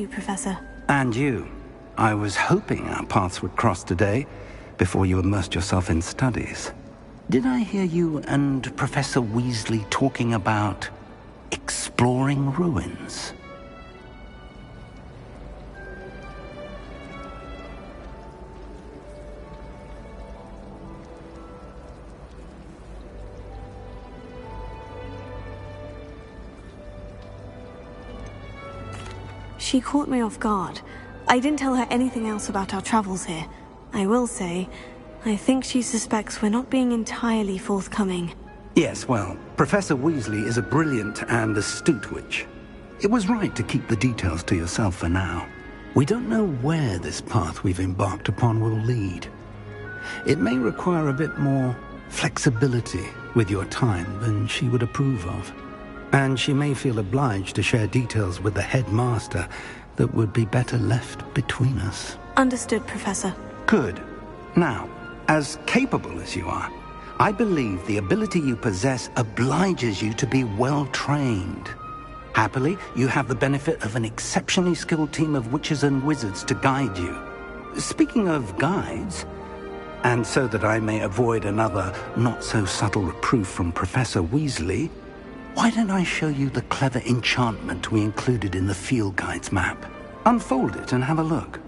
you, Professor. And you. I was hoping our paths would cross today, before you immersed yourself in studies. Did I hear you and Professor Weasley talking about exploring ruins? She caught me off guard. I didn't tell her anything else about our travels here. I will say, I think she suspects we're not being entirely forthcoming. Yes, well, Professor Weasley is a brilliant and astute witch. It was right to keep the details to yourself for now. We don't know where this path we've embarked upon will lead. It may require a bit more flexibility with your time than she would approve of. And she may feel obliged to share details with the headmaster that would be better left between us. Understood, Professor. Good. Now, as capable as you are, I believe the ability you possess obliges you to be well-trained. Happily, you have the benefit of an exceptionally skilled team of witches and wizards to guide you. Speaking of guides, and so that I may avoid another not-so-subtle reproof from Professor Weasley, why don't I show you the clever enchantment we included in the field guide's map? Unfold it and have a look.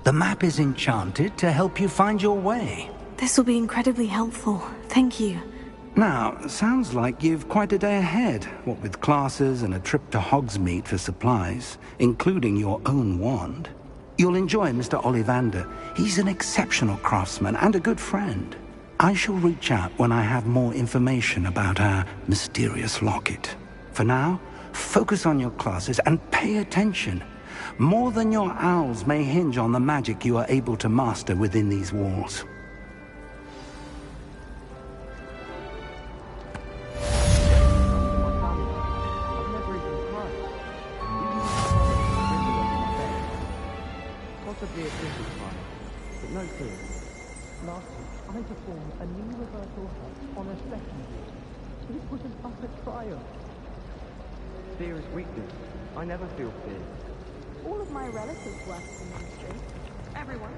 The map is enchanted to help you find your way. This will be incredibly helpful. Thank you. Now, sounds like you've quite a day ahead, what with classes and a trip to Hogsmeade for supplies, including your own wand. You'll enjoy Mr. Ollivander. He's an exceptional craftsman and a good friend. I shall reach out when I have more information about our mysterious locket. For now, focus on your classes and pay attention. More than your owls may hinge on the magic you are able to master within these walls. Possibly a British one, but no clue. Last week, I performed a new reversal hop on a second wheel. It was an utter triumph. Fear is weakness. I never feel fear. All of my relatives work in the ministry. Everyone.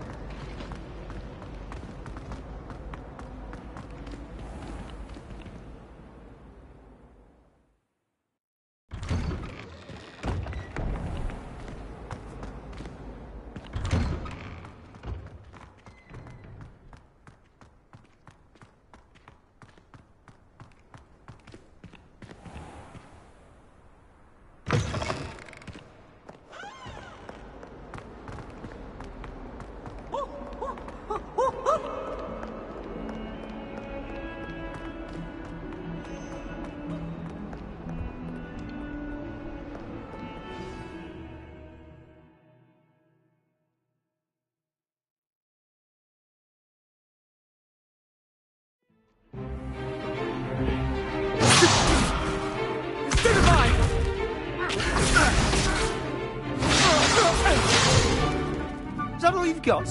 Is that all you've got?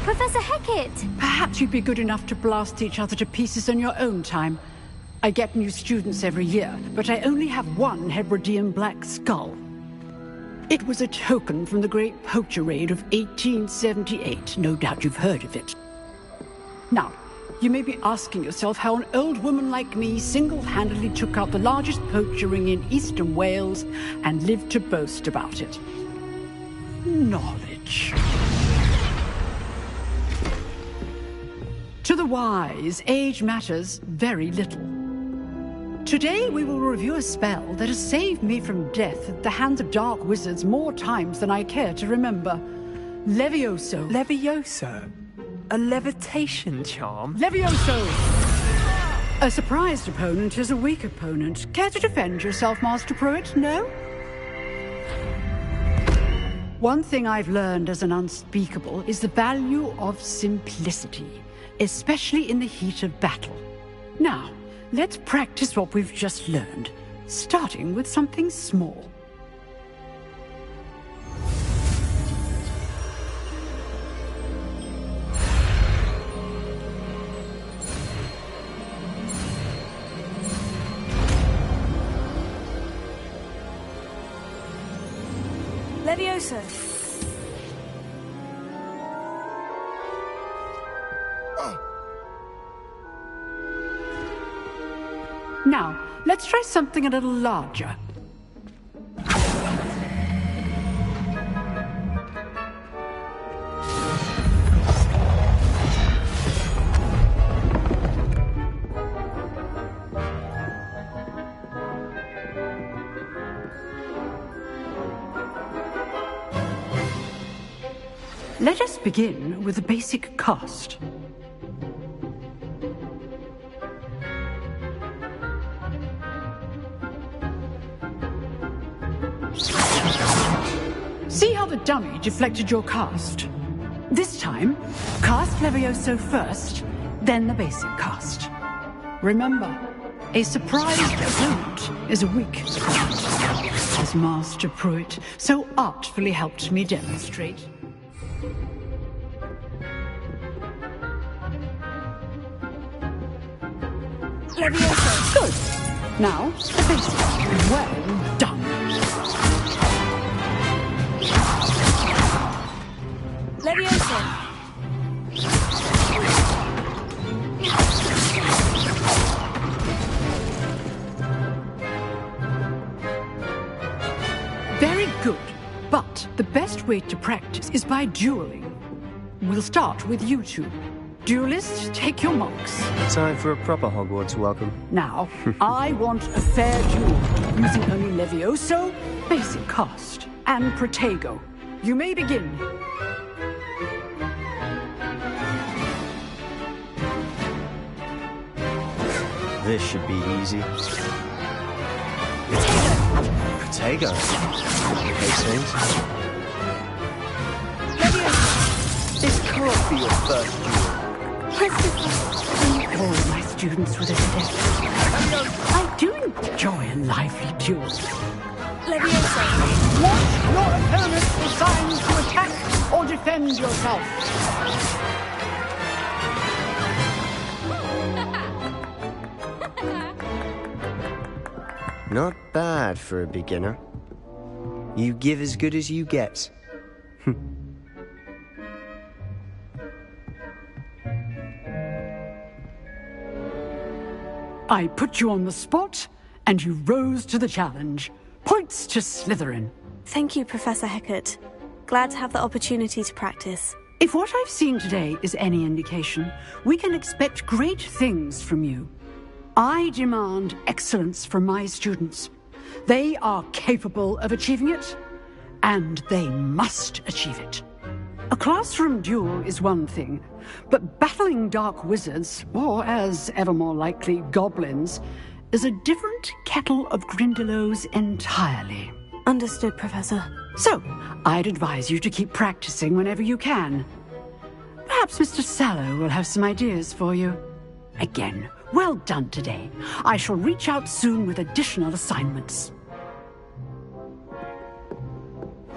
Professor Hecat! Perhaps you'd be good enough to blast each other to pieces on your own time. I get new students every year, but I only have one Hebridean black skull. It was a token from the Great Poacher Raid of 1878. No doubt you've heard of it. Now, you may be asking yourself how an old woman like me single-handedly took out the largest poacher ring in eastern Wales and lived to boast about it. Knowledge. To the wise, age matters very little. Today we will review a spell that has saved me from death at the hands of dark wizards more times than I care to remember. Levioso. Levioso? A levitation charm? Levioso! A surprised opponent is a weak opponent. Care to defend yourself, Master Pruitt? No? One thing I've learned as an unspeakable is the value of simplicity, especially in the heat of battle. Now, let's practice what we've just learned, starting with something small. Levioso. Now, let's try something a little larger. Let us begin with a basic cast. See how the dummy deflected your cast? This time, cast Levioso first, then the basic cast. Remember, a surprised opponent is a weak opponent, as Master Pruitt so artfully helped me demonstrate. Levioso. Good. Now, the basic. Well done. Levioso. Very good. But the best way to practice is by dueling. We'll start with you two. Duelists, take your marks. Time for a proper Hogwarts welcome. Now, I want a fair duel, using only Levioso, basic cast, and Protego. You may begin. This should be easy. Protego. Makes sense. Levioso. This can't be your first duel. All my students with a step. I do enjoy a lively duel. Levioso. Watch your opponent decide to attack or defend yourself. Not bad for a beginner. You give as good as you get. I put you on the spot, and you rose to the challenge. Points to Slytherin. Thank you, Professor Hecat. Glad to have the opportunity to practice. If what I've seen today is any indication, we can expect great things from you. I demand excellence from my students. They are capable of achieving it, and they must achieve it. A classroom duel is one thing, but battling dark wizards, or as ever more likely, goblins, is a different kettle of Grindylows entirely. Understood, Professor. So, I'd advise you to keep practicing whenever you can. Perhaps Mr. Sallow will have some ideas for you. Again, well done today. I shall reach out soon with additional assignments.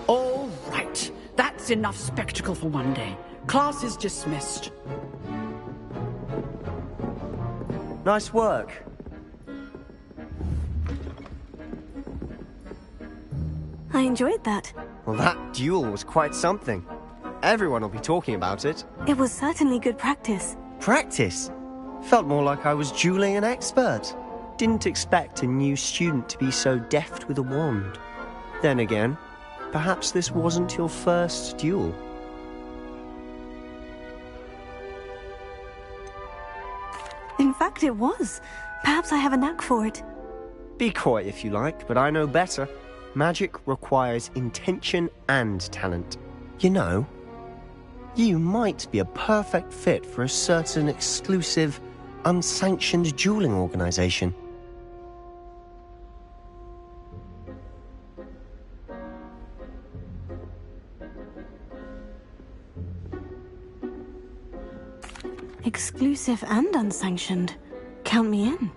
All right. That's enough spectacle for one day. Class is dismissed. Nice work. I enjoyed that. Well, that duel was quite something. Everyone will be talking about it. It was certainly good practice. Practice? Felt more like I was dueling an expert. Didn't expect a new student to be so deft with a wand. Then again, perhaps this wasn't your first duel. In fact, it was. Perhaps I have a knack for it. Be coy if you like, but I know better. Magic requires intention and talent. You know, you might be a perfect fit for a certain exclusive, unsanctioned dueling organization. Exclusive and unsanctioned. Count me in.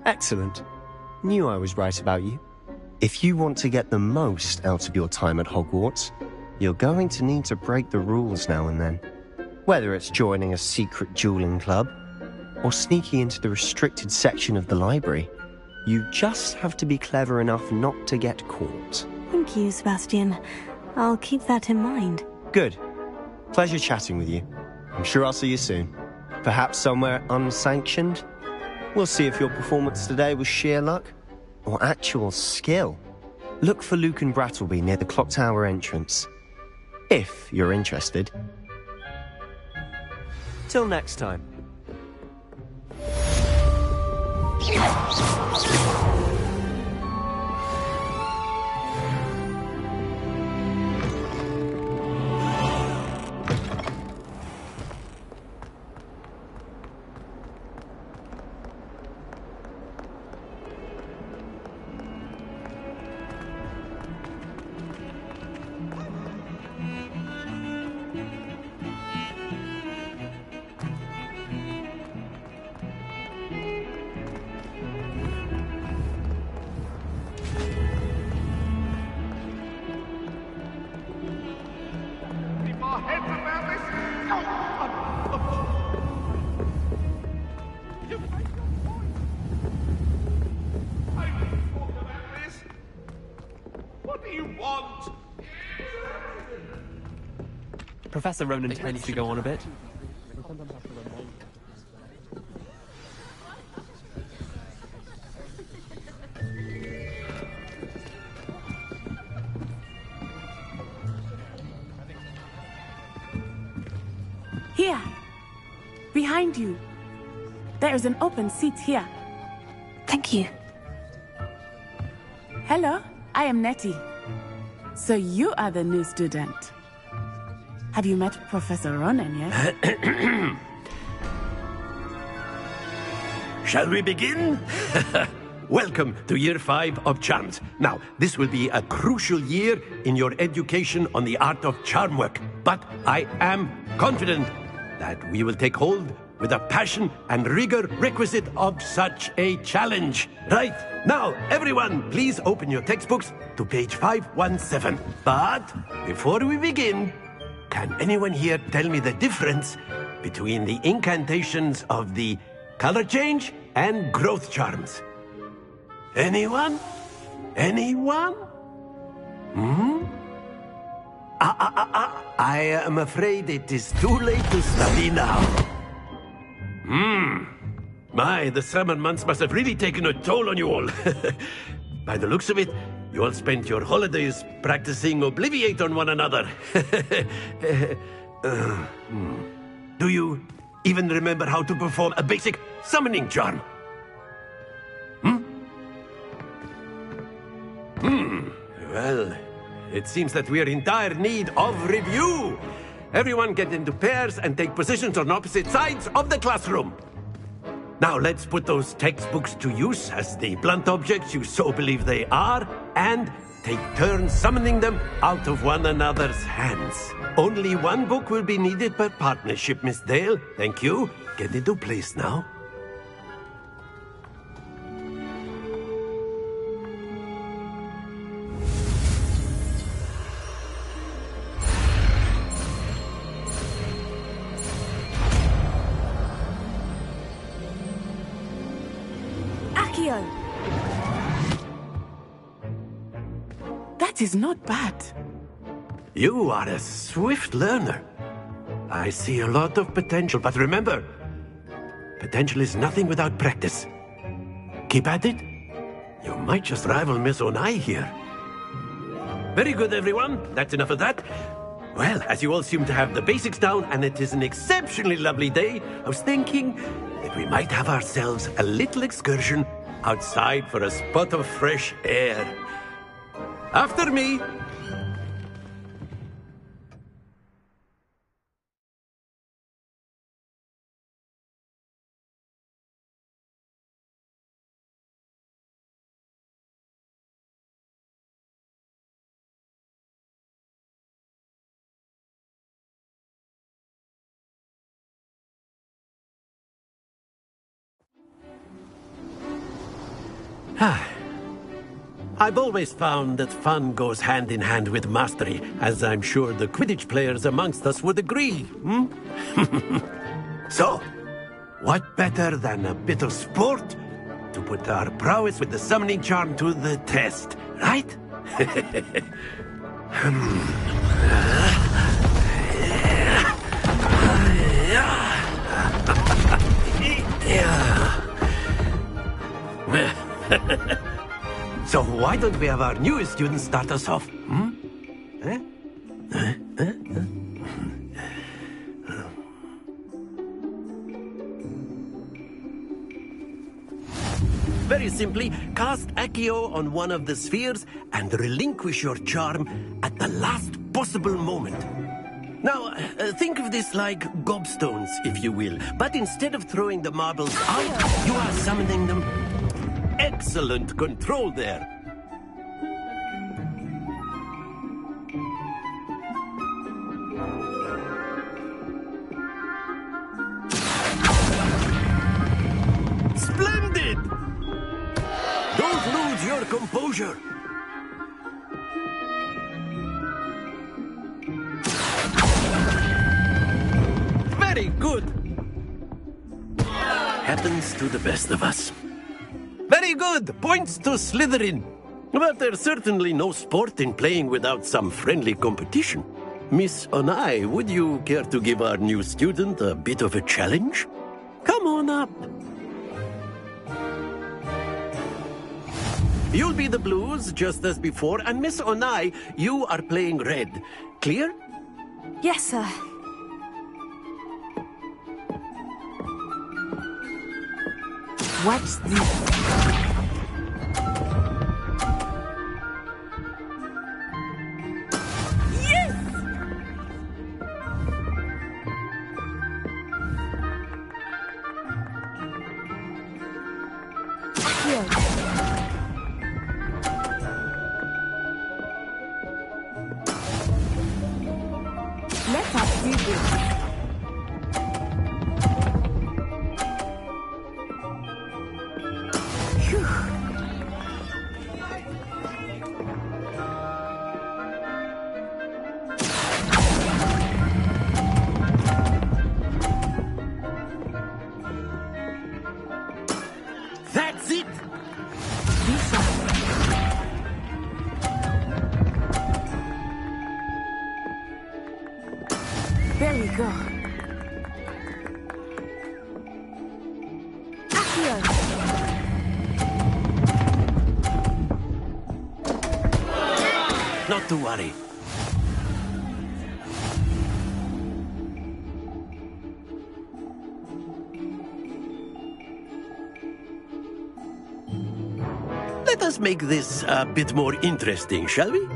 Excellent. Knew I was right about you. If you want to get the most out of your time at Hogwarts, you're going to need to break the rules now and then. Whether it's joining a secret dueling club, or sneaking into the restricted section of the library, you just have to be clever enough not to get caught. Thank you, Sebastian. I'll keep that in mind. Good. Pleasure chatting with you. I'm sure I'll see you soon. Perhaps somewhere unsanctioned? We'll see if your performance today was sheer luck or actual skill. Look for Luke and Brattleby near the clock tower entrance. If you're interested. Till next time. Professor Ronan tends to go on a bit. Here! Behind you! There is an open seat here. Thank you. Hello, I am Nettie. So you are the new student. Have you met Professor Ronan yet? Shall we begin? Welcome to Year 5 of Charms. Now, this will be a crucial year in your education on the art of charm work. But I am confident that we will take hold with the passion and rigor requisite of such a challenge. Right, now, everyone, please open your textbooks to page 517. But before we begin, can anyone here tell me the difference between the incantations of the color change and growth charms? Anyone? Anyone? I am afraid it is too late to study now. My, the summer months must have really taken a toll on you all. By the looks of it, you all spent your holidays practicing Obliviate on one another. Do you even remember how to perform a basic summoning charm? Well, it seems that we are in dire need of review. Everyone get into pairs and take positions on opposite sides of the classroom. Now let's put those textbooks to use as the blunt objects you so believe they are, and take turns summoning them out of one another's hands. Only one book will be needed per partnership, Miss Dale. Thank you. Get into place now. That is not bad. You are a swift learner. I see a lot of potential, but remember, potential is nothing without practice. Keep at it. You might just rival Miss Onai here. Very good, everyone. That's enough of that. Well, as you all seem to have the basics down, and it is an exceptionally lovely day, I was thinking that we might have ourselves a little excursion outside for a spot of fresh air. After me! I've always found that fun goes hand in hand with mastery, as I'm sure the Quidditch players amongst us would agree. So, what better than a bit of sport to put our prowess with the summoning charm to the test, right? So why don't we have our newest student start us off? Very simply, cast Accio on one of the spheres and relinquish your charm at the last possible moment. Now, think of this like gobstones, if you will. But instead of throwing the marbles out, you are summoning them. Excellent control there. Splendid! Don't lose your composure. Very good. Happens to the best of us. Very good! Points to Slytherin. But there's certainly no sport in playing without some friendly competition. Miss Onai, would you care to give our new student a bit of a challenge? Come on up. You'll be the blues, just as before, and Miss Onai, you are playing red. Clear? Yes, sir. What's this? Let us see this. That's it! There we go. Accio. Not to worry. Let us make this a bit more interesting, shall we?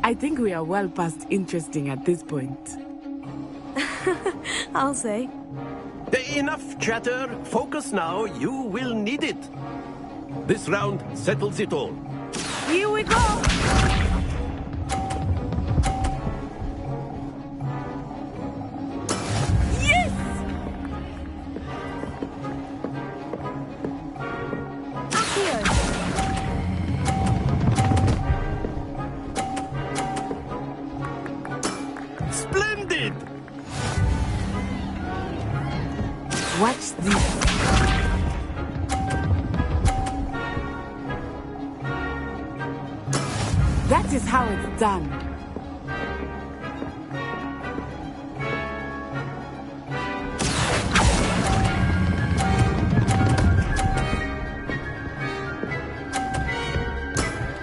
I think we are well past interesting at this point. I'll say. Enough chatter. Focus now. You will need it. This round settles it all. Here we go! Yes! Accio. Splendid! Watch this. That is how it's done.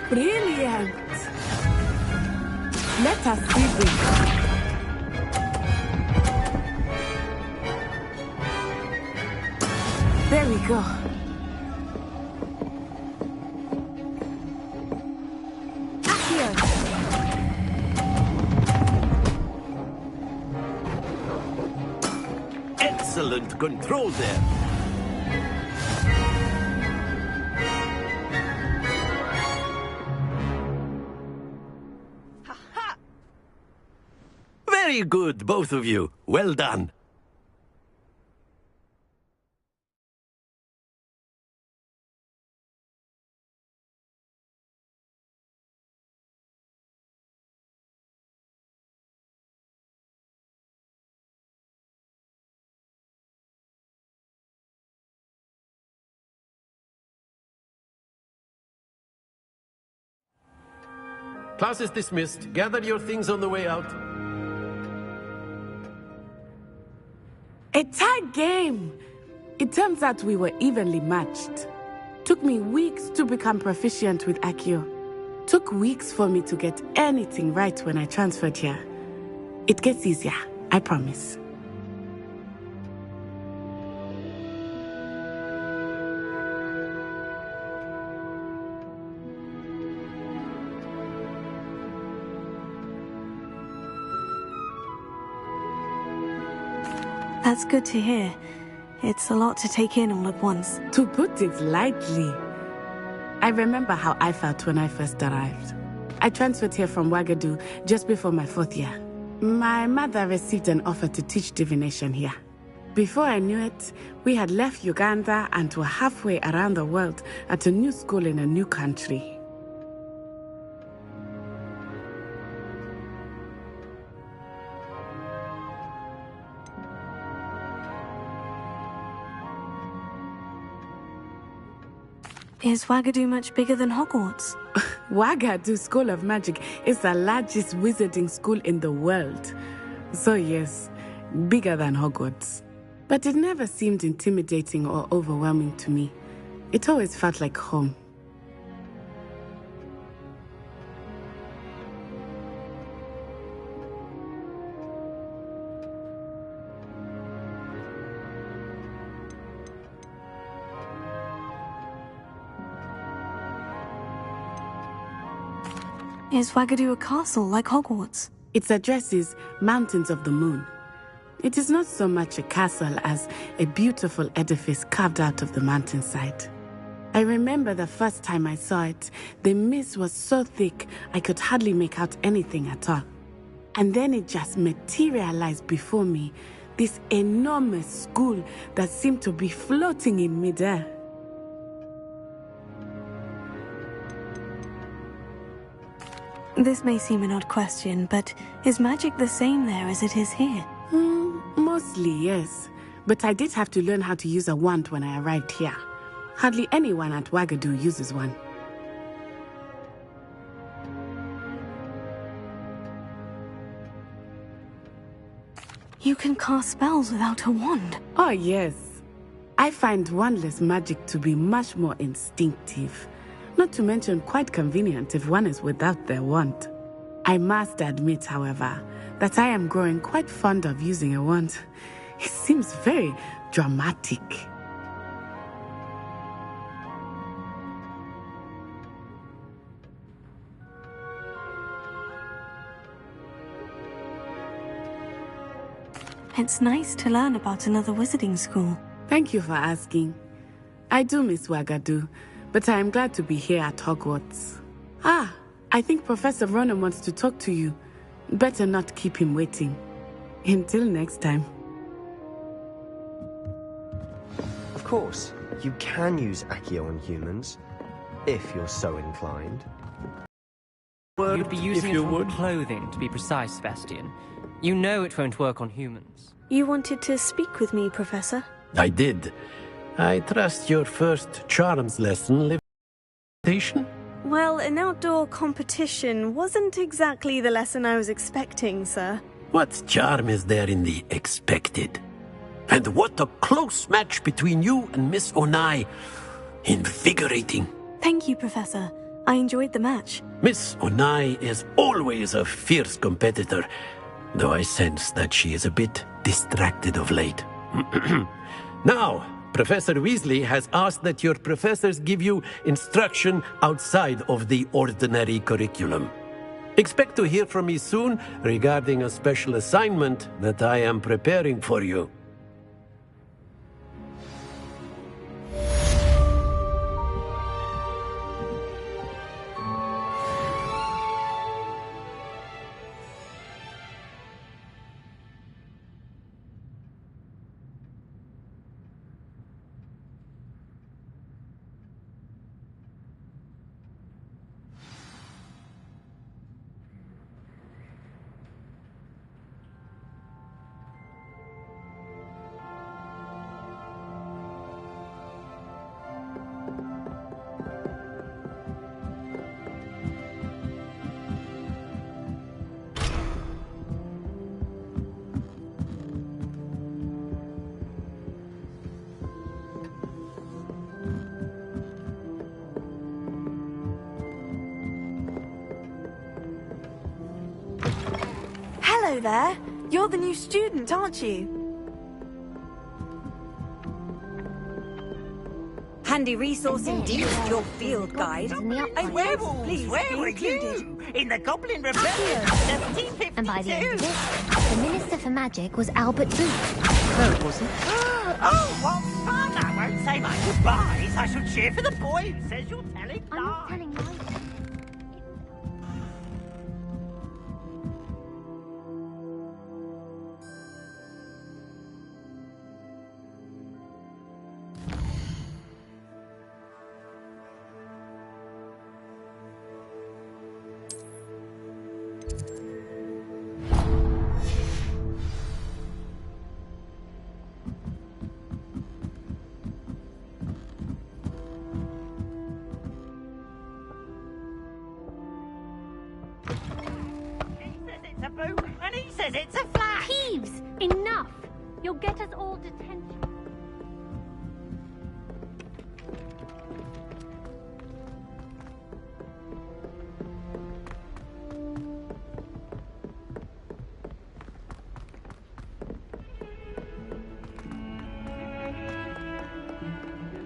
Brilliant. Let Let us see this. There we go. Accio. Excellent control there. Very good, both of you. Well done. Class is dismissed. Gather your things on the way out. A tight game. It turns out we were evenly matched. Took me weeks to become proficient with Accio. Took weeks for me to get anything right when I transferred here. It gets easier, I promise. That's good to hear. It's a lot to take in all at once. To put it lightly, I remember how I felt when I first arrived. I transferred here from Ouagadougou just before my 4th year. My mother received an offer to teach divination here. Before I knew it, we had left Uganda and were halfway around the world at a new school in a new country. Is Ouagadougou much bigger than Hogwarts? Ouagadougou School of Magic is the largest wizarding school in the world. So yes, bigger than Hogwarts. But it never seemed intimidating or overwhelming to me. It always felt like home. Is Ouagadougou a castle like Hogwarts? Its address is Mountains of the Moon. It is not so much a castle as a beautiful edifice carved out of the mountainside. I remember the first time I saw it, the mist was so thick I could hardly make out anything at all. And then it just materialized before me, this enormous school that seemed to be floating in midair. This may seem an odd question, but is magic the same there as it is here? Mostly, yes. But I did have to learn how to use a wand when I arrived here. Hardly anyone at Ouagadougou uses one. You can cast spells without a wand? Oh, yes. I find wandless magic to be much more instinctive. Not to mention quite convenient if one is without their wand. I must admit, however, that I am growing quite fond of using a wand. It seems very dramatic. It's nice to learn about another wizarding school. Thank you for asking. I do miss Ouagadougou, but I am glad to be here at Hogwarts. Ah, I think Professor Ronan wants to talk to you. Better not keep him waiting. Until next time. Of course, you can use Accio on humans, if you're so inclined. You'd be using if it you on would. clothing, to be precise, Sebastian. You know it won't work on humans. You wanted to speak with me, Professor? I did. I trust your first charms lesson limitation? Well, an outdoor competition wasn't exactly the lesson I was expecting, sir. What charm is there in the expected? And what a close match between you and Miss Onai. Invigorating. Thank you, Professor. I enjoyed the match. Miss Onai is always a fierce competitor, though I sense that she is a bit distracted of late. Now, Professor Weasley has asked that your professors give you instruction outside of the ordinary curriculum. Expect to hear from me soon regarding a special assignment that I am preparing for you. Hello there. You're the new student, aren't you? Handy resource indeed, your field guide. Hey, werewolves, Please where be were included. you? In the Goblin Rebellion, 1752. And by the end of it, the Minister for Magic was Albert Booth. No, was it? Oh, what fun! I won't say my goodbyes. I shall cheer for the boy who says you're telling lies. I'm not telling lies. It's a boot, and he says it's a flash. Peeves! Enough! You'll get us all detention.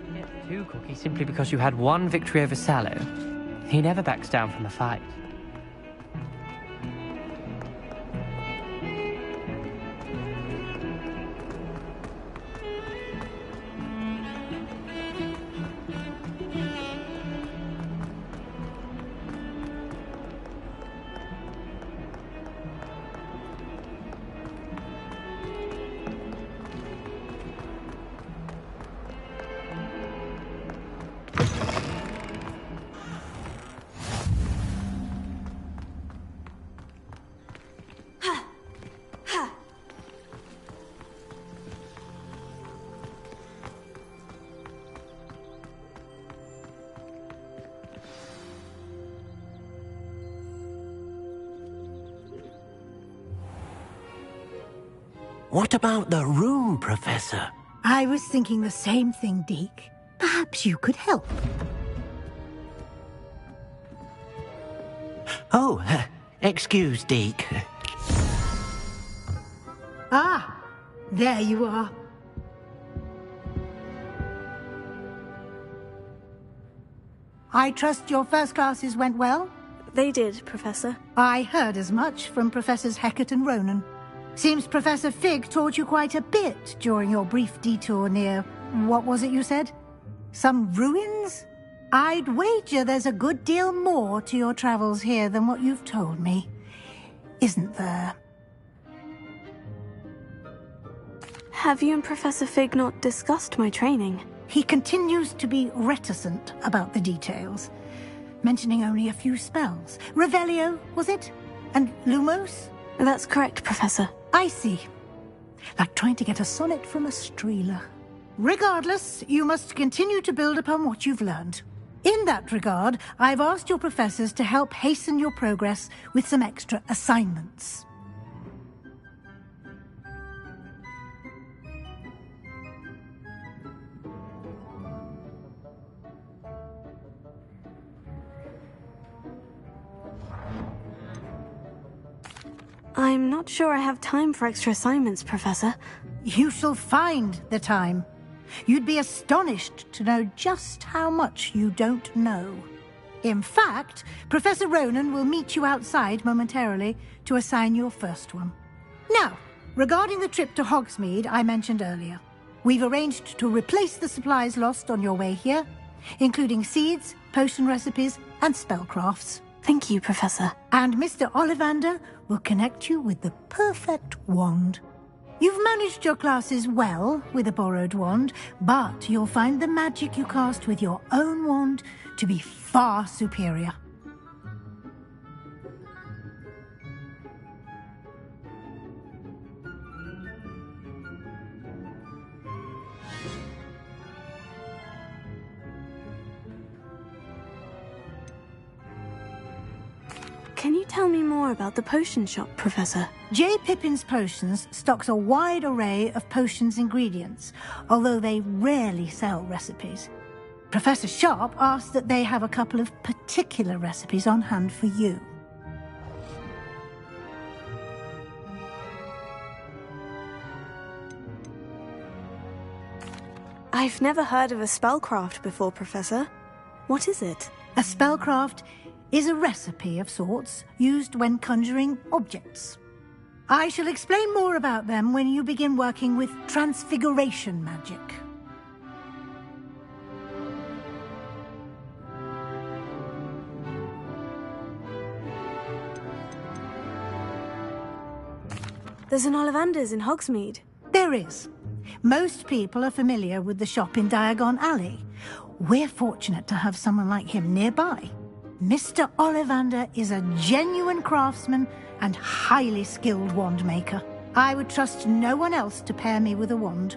You get 2 cookies simply because you had 1 victory over Sallow. He never backs down from a fight. What about the room, Professor? I was thinking the same thing, Deke. Perhaps you could help. Oh, excuse, Deke. Ah, there you are. I trust your first classes went well? They did, Professor. I heard as much from Professors Hecat and Ronan. Seems Professor Fig taught you quite a bit during your brief detour near... what was it you said? Some ruins? I'd wager there's a good deal more to your travels here than what you've told me. Isn't there? Have you and Professor Fig not discussed my training? He continues to be reticent about the details, mentioning only a few spells. Revelio, was it? And Lumos? That's correct, Professor. I see. Like trying to get a sonnet from a streeler. Regardless, you must continue to build upon what you've learned. In that regard, I've asked your professors to help hasten your progress with some extra assignments. I'm not sure I have time for extra assignments, Professor. You shall find the time. You'd be astonished to know just how much you don't know. In fact, Professor Ronan will meet you outside momentarily to assign your first one. Now, regarding the trip to Hogsmeade I mentioned earlier, we've arranged to replace the supplies lost on your way here, including seeds, potion recipes, and spellcrafts. Thank you, Professor. And Mr. Ollivander will connect you with the perfect wand. You've managed your classes well with a borrowed wand, but you'll find the magic you cast with your own wand to be far superior. Can you tell me more about the potion shop, Professor? J. Pippin's Potions stocks a wide array of potions ingredients, although they rarely sell recipes. Professor Sharp asked that they have a couple of particular recipes on hand for you. I've never heard of a spellcraft before, Professor. What is it? A spellcraft is a recipe of sorts used when conjuring objects. I shall explain more about them when you begin working with transfiguration magic. There's an Ollivander's in Hogsmeade. There is. Most people are familiar with the shop in Diagon Alley. We're fortunate to have someone like him nearby. Mr. Ollivander is a genuine craftsman and highly skilled wand maker. I would trust no one else to pair me with a wand.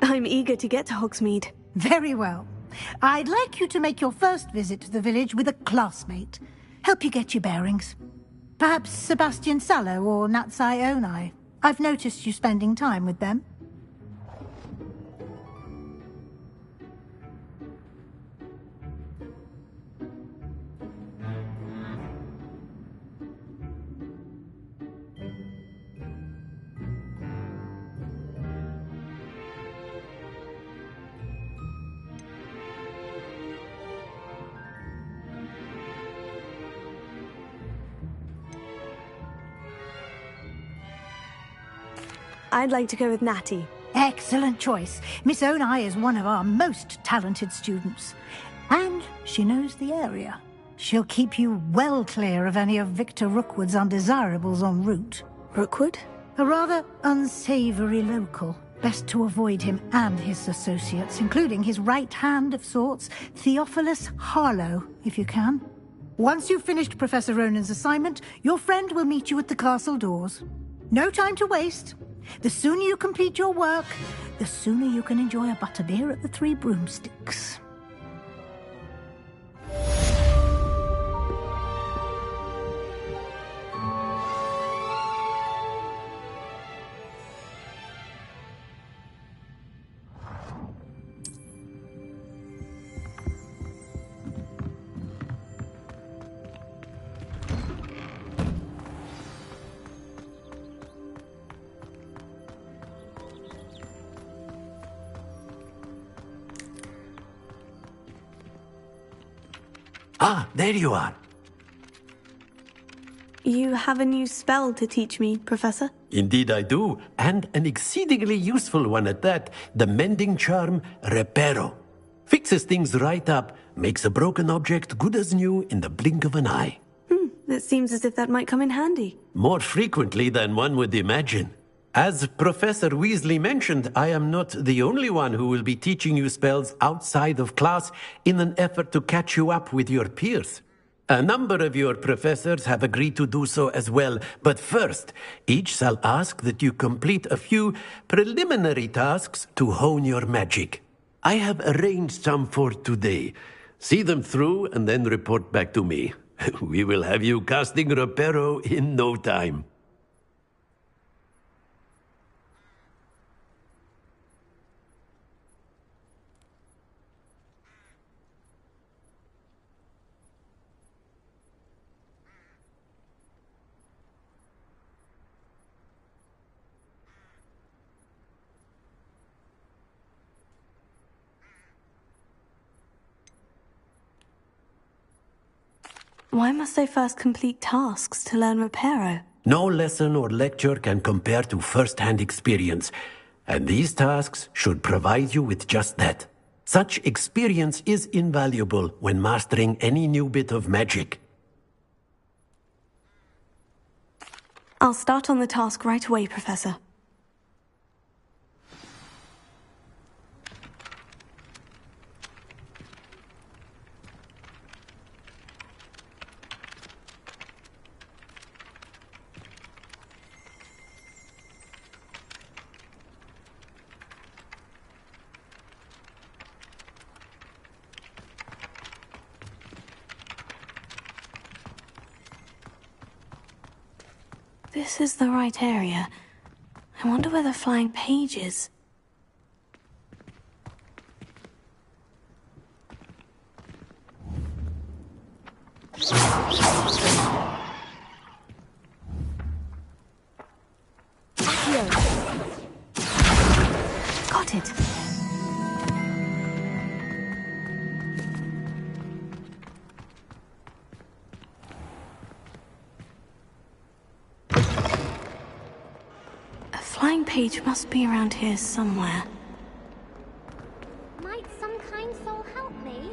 I'm eager to get to Hogsmeade. Very well. I'd like you to make your first visit to the village with a classmate. Help you get your bearings. Perhaps Sebastian Sallow or Natsai Onai. I've noticed you spending time with them. I'd like to go with Natty. Excellent choice. Miss Onai is one of our most talented students. And she knows the area. She'll keep you well clear of any of Victor Rookwood's undesirables en route. Rookwood? A rather unsavory local. Best to avoid him and his associates, including his right hand of sorts, Theophilus Harlow, if you can. Once you've finished Professor Ronan's assignment, your friend will meet you at the castle doors. No time to waste. The sooner you complete your work, the sooner you can enjoy a butterbeer at the Three Broomsticks. Ah, there you are. You have a new spell to teach me, Professor? Indeed I do, and an exceedingly useful one at that. The mending charm, Reparo. Fixes things right up, makes a broken object good as new in the blink of an eye. It seems as if that might come in handy. More frequently than one would imagine. As Professor Weasley mentioned, I am not the only one who will be teaching you spells outside of class in an effort to catch you up with your peers. A number of your professors have agreed to do so as well, but first, each shall ask that you complete a few preliminary tasks to hone your magic. I have arranged some for today. See them through and then report back to me. We will have you casting Reparo in no time. Why must I first complete tasks to learn Reparo? No lesson or lecture can compare to first-hand experience, and these tasks should provide you with just that. Such experience is invaluable when mastering any new bit of magic. I'll start on the task right away, Professor. This is the right area. I wonder where the flying page is. Got it. Flying page must be around here somewhere. Might some kind soul help me?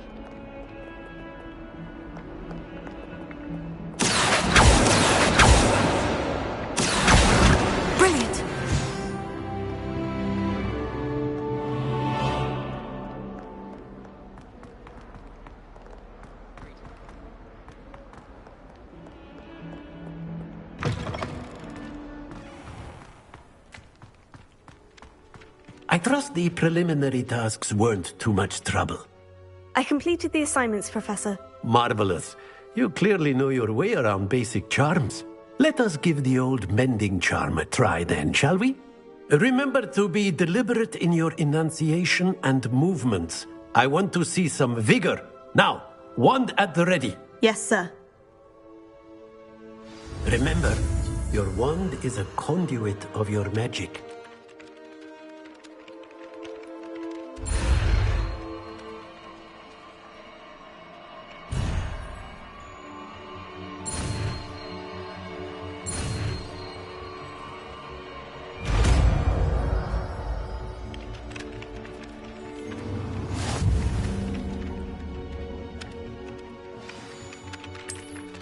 Brilliant! I trust the preliminary tasks weren't too much trouble. I completed the assignments, Professor. Marvelous. You clearly know your way around basic charms. Let us give the old mending charm a try then, shall we? Remember to be deliberate in your enunciation and movements. I want to see some vigor. Now, wand at the ready. Yes, sir. Remember, your wand is a conduit of your magic.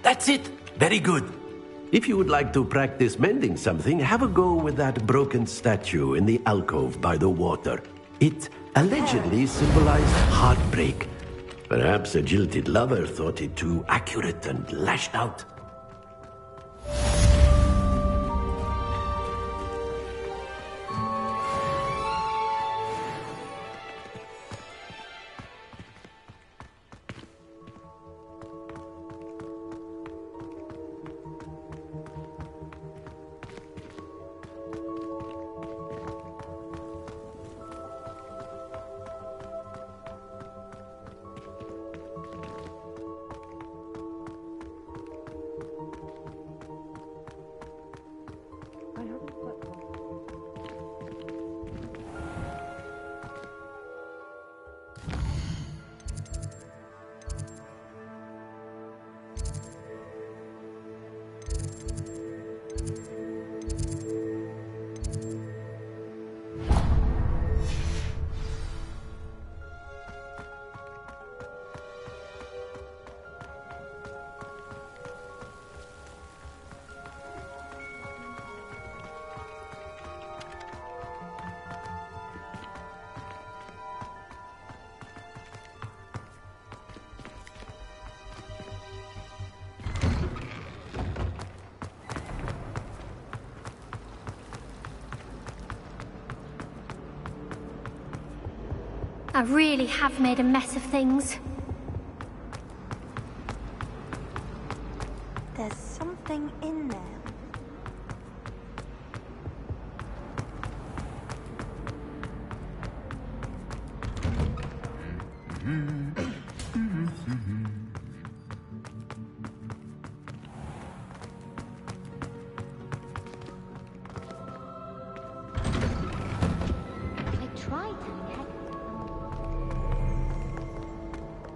That's it! Very good. If you would like to practice mending something, have a go with that broken statue in the alcove by the water. It allegedly symbolized heartbreak. Perhaps a jilted lover thought it too accurate and lashed out. I really have made a mess of things. There's something in there.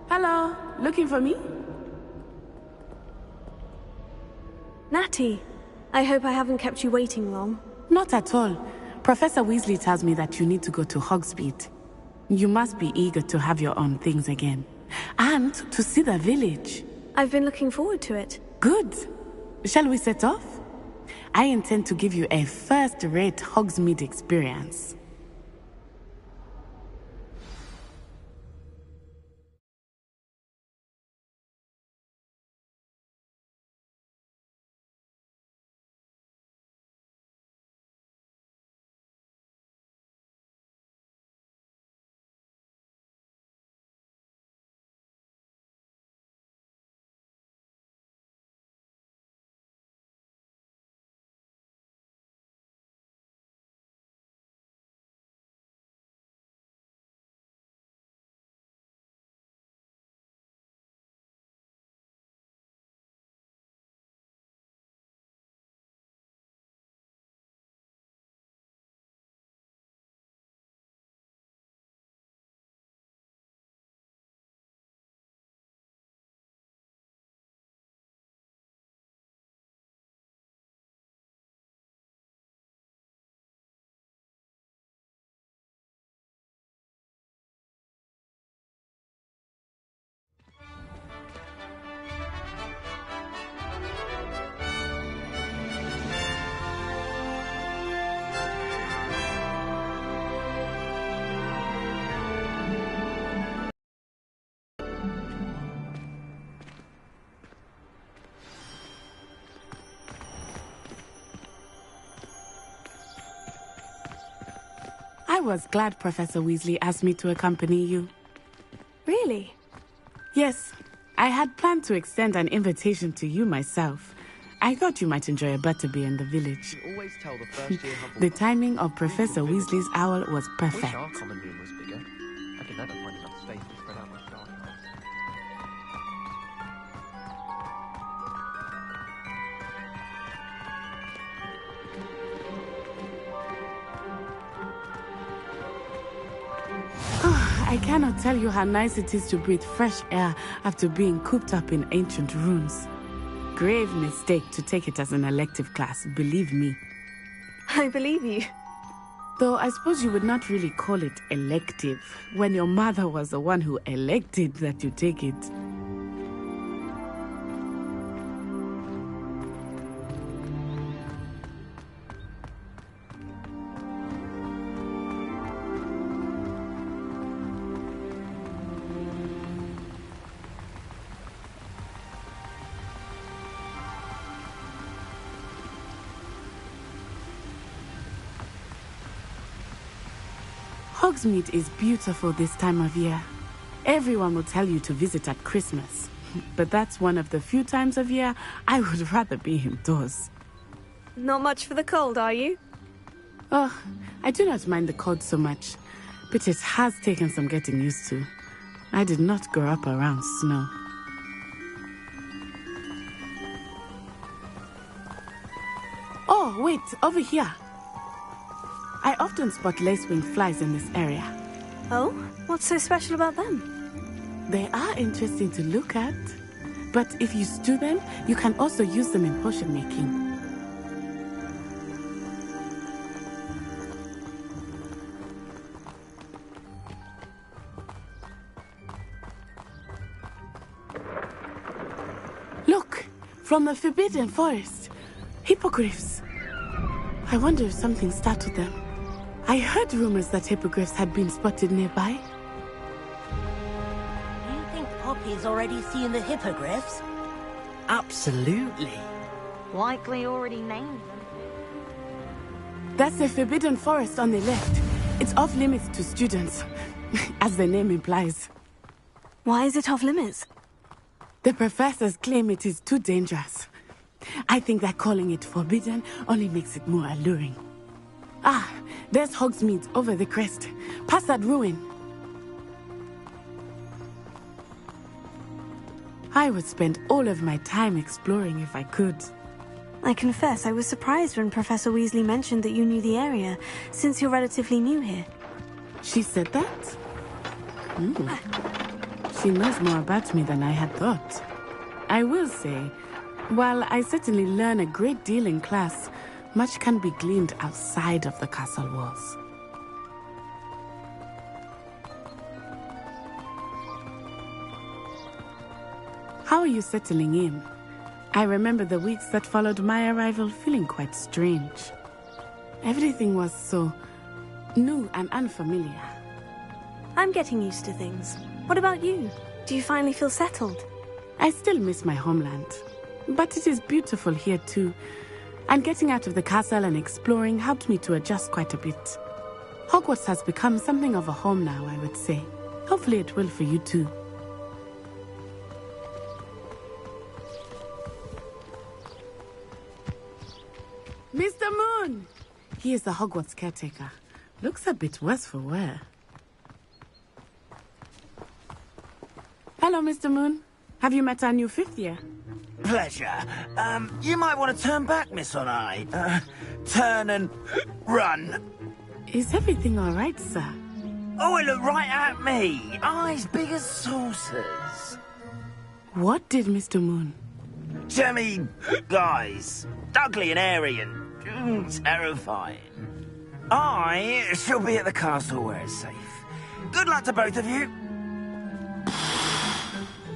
Hello, looking for me? Natty, I hope I haven't kept you waiting long. Not at all. Professor Weasley tells me that you need to go to Hogsmeade. You must be eager to have your own things again. And to see the village. I've been looking forward to it. Good. Shall we set off? I intend to give you a first-rate Hogsmeade experience. I was glad Professor Weasley asked me to accompany you. Really? Yes. I had planned to extend an invitation to you myself. I thought you might enjoy a butterbeer in the village. You always tell the first year The timing of Professor Weasley's owl was I wish perfect. our common room was bigger. I could never find enough space to spread out my dark arts. I cannot tell you how nice it is to breathe fresh air after being cooped up in ancient ruins. Grave mistake to take it as an elective class, believe me. I believe you. Though I suppose you would not really call it elective when your mother was the one who elected that you take it. Hogsmeade is beautiful this time of year. Everyone will tell you to visit at Christmas. But that's one of the few times of year I would rather be indoors. Not much for the cold, are you? Oh, I do not mind the cold so much, but it has taken some getting used to. I did not grow up around snow. Oh, wait, over here. I often spot lacewing flies in this area. Oh? What's so special about them? They are interesting to look at. But if you stew them, you can also use them in potion making. Look! From the Forbidden Forest. Hippogriffs. I wonder if something startled them. I heard rumors that hippogriffs had been spotted nearby. You think Poppy's already seen the hippogriffs? Absolutely. Likely already named them. That's the Forbidden Forest on the left. It's off limits to students, as the name implies. Why is it off limits? The professors claim it is too dangerous. I think that calling it forbidden only makes it more alluring. Ah, there's Hogsmeade over the crest. Past that ruin. I would spend all of my time exploring if I could. I confess I was surprised when Professor Weasley mentioned that you knew the area, since you're relatively new here. She said that? She knows more about me than I had thought. I will say, While I certainly learn a great deal in class, much can be gleaned outside of the castle walls. How are you settling in? I remember the weeks that followed my arrival feeling quite strange. Everything was so new and unfamiliar. I'm getting used to things. What about you? Do you finally feel settled? I still miss my homeland, but it is beautiful here too. And getting out of the castle and exploring helped me to adjust quite a bit. Hogwarts has become something of a home now, I would say. Hopefully it will for you too. Mr. Moon! He is the Hogwarts caretaker. Looks a bit worse for wear. Hello, Mr. Moon. Have you met our new 5th year? Pleasure. You might want to turn back, Miss Onai. Turn and run. Is everything all right, sir? Oh, it looked right at me. Eyes big as saucers. What did Mr. Moon? Jemmy, guys. Ugly and airy and terrifying. I shall be at the castle where it's safe. Good luck to both of you.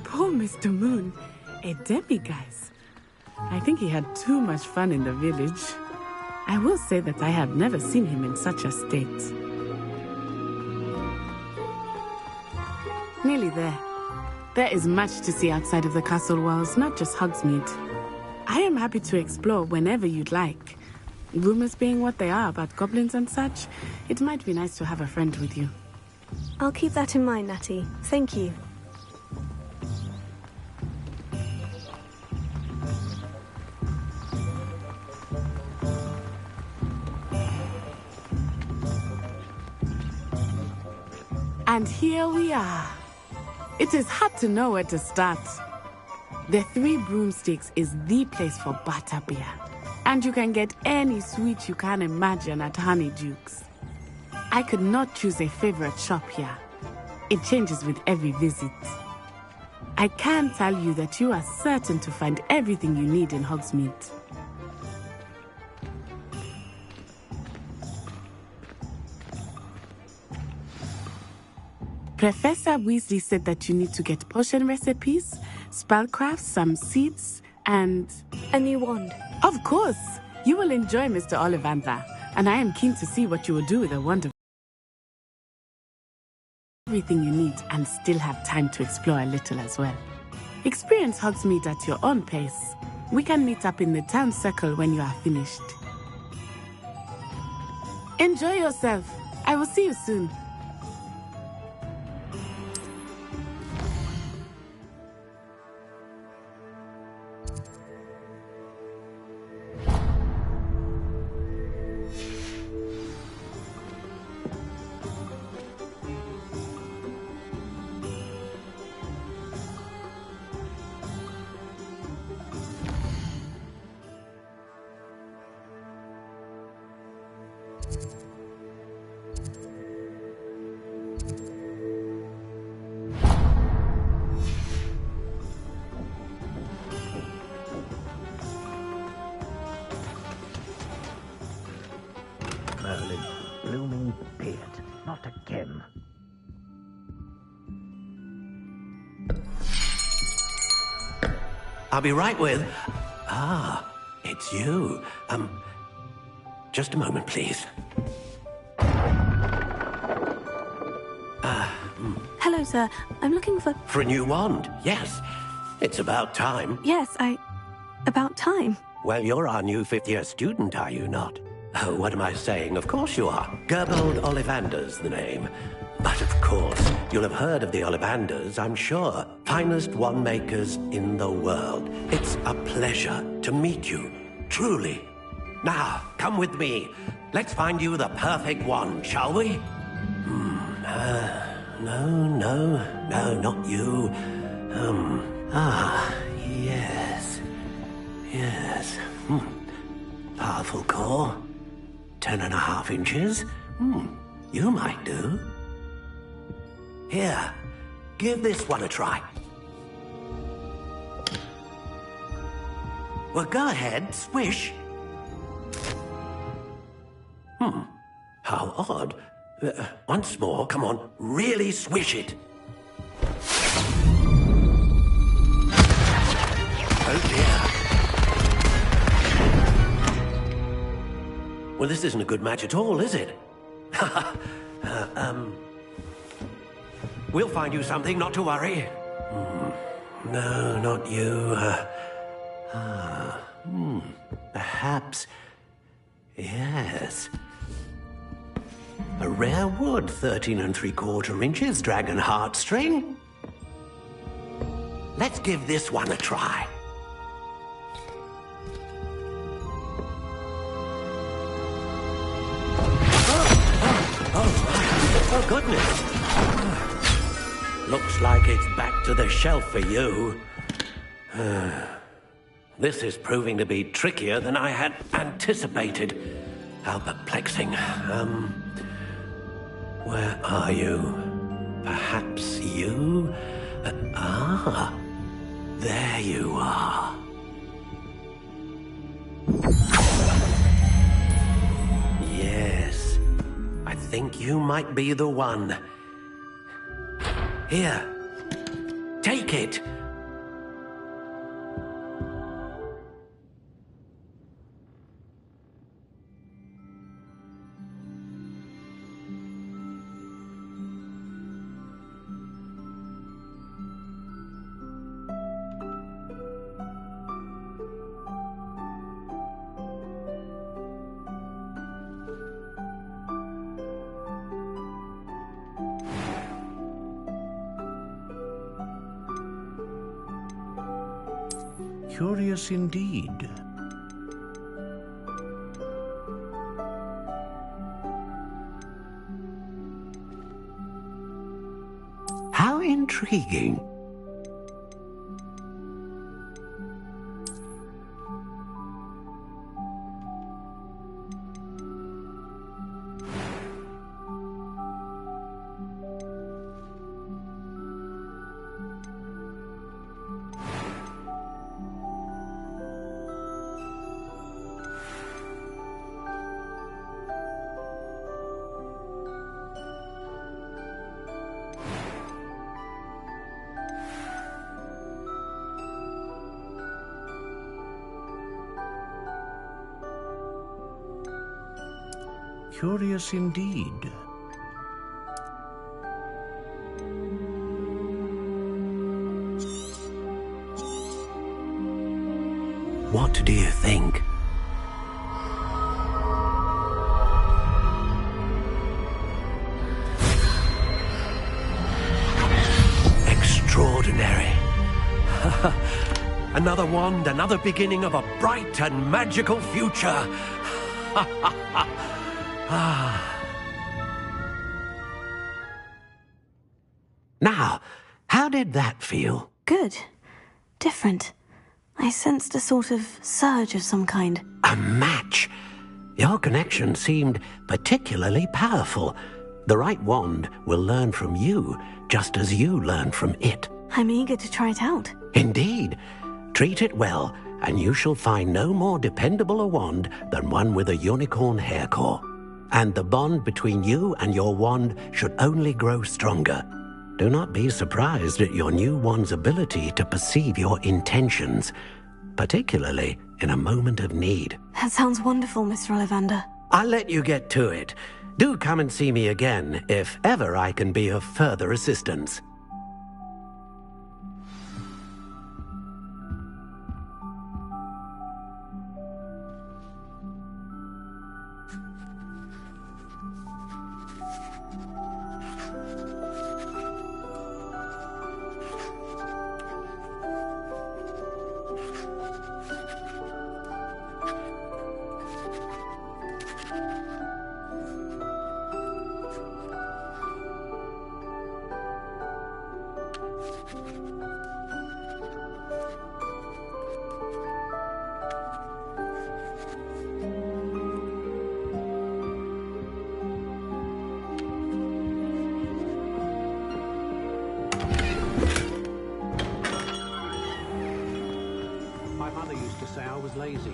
Poor Mr. Moon. A demiguise. I think he had too much fun in the village. I will say that I have never seen him in such a state. Nearly there. There is much to see outside of the castle walls, not just Hogsmeade. I am happy to explore whenever you'd like. Rumors being what they are about goblins and such, it might be nice to have a friend with you. I'll keep that in mind, Natty. Thank you. And here we are. It is hard to know where to start. The Three Broomsticks is the place for butterbeer. And you can get any sweet you can imagine at Honeydukes. I could not choose a favorite shop here. It changes with every visit. I can tell you that you are certain to find everything you need in Hogsmeade. Professor Weasley said that you need to get potion recipes, spellcrafts, some seeds, and... a new wand. Of course! You will enjoy Mr. Ollivander, and I am keen to see what you will do with a wand of everything you need and still have time to explore a little as well. Experience Hogsmeade at your own pace. We can meet up in the town circle when you are finished. Enjoy yourself. I will see you soon. Merlin, blooming beard, not again. I'll be right with... Ah, it's you. Just a moment, please. Hello, sir. I'm looking for... For a new wand, yes. It's about time. Yes, about time. Well, you're our new 5th-year student, are you not? Oh, what am I saying? Of course you are. Gerbold Ollivander's the name. But of course, you'll have heard of the Ollivanders, I'm sure. Finest wand makers in the world. It's a pleasure to meet you, truly. Now, come with me. Let's find you the perfect wand, shall we? No, not you. Yes. Powerful core. 10.5 inches. You might do. Here, give this one a try. Well, go ahead, swish. How odd. Once more, come on, really swish it. Oh dear. Well, this isn't a good match at all, is it? We'll find you something, not to worry. No, not you. Perhaps... Yes. A rare wood, 13 3/4 inches, dragon heartstring. Let's give this one a try. Oh, goodness. Looks like it's back to the shelf for you. This is proving to be trickier than I had anticipated. How perplexing. Where are you? Perhaps you? There you are. Yes, I think you might be the one. Here, take it. Curious indeed. How intriguing. Curious indeed. What do you think? Extraordinary. Another wand, another beginning of a bright and magical future. Now, how did that feel? Good. Different. I sensed a sort of surge of some kind. A match. Your connection seemed particularly powerful. The right wand will learn from you, just as you learn from it. I'm eager to try it out. Indeed. Treat it well, and you shall find no more dependable a wand than one with a unicorn hair core. And the bond between you and your wand should only grow stronger. Do not be surprised at your new wand's ability to perceive your intentions, particularly in a moment of need. That sounds wonderful, Mr. Ollivander. I'll let you get to it. Do come and see me again if ever I can be of further assistance. My mother used to say I was lazy.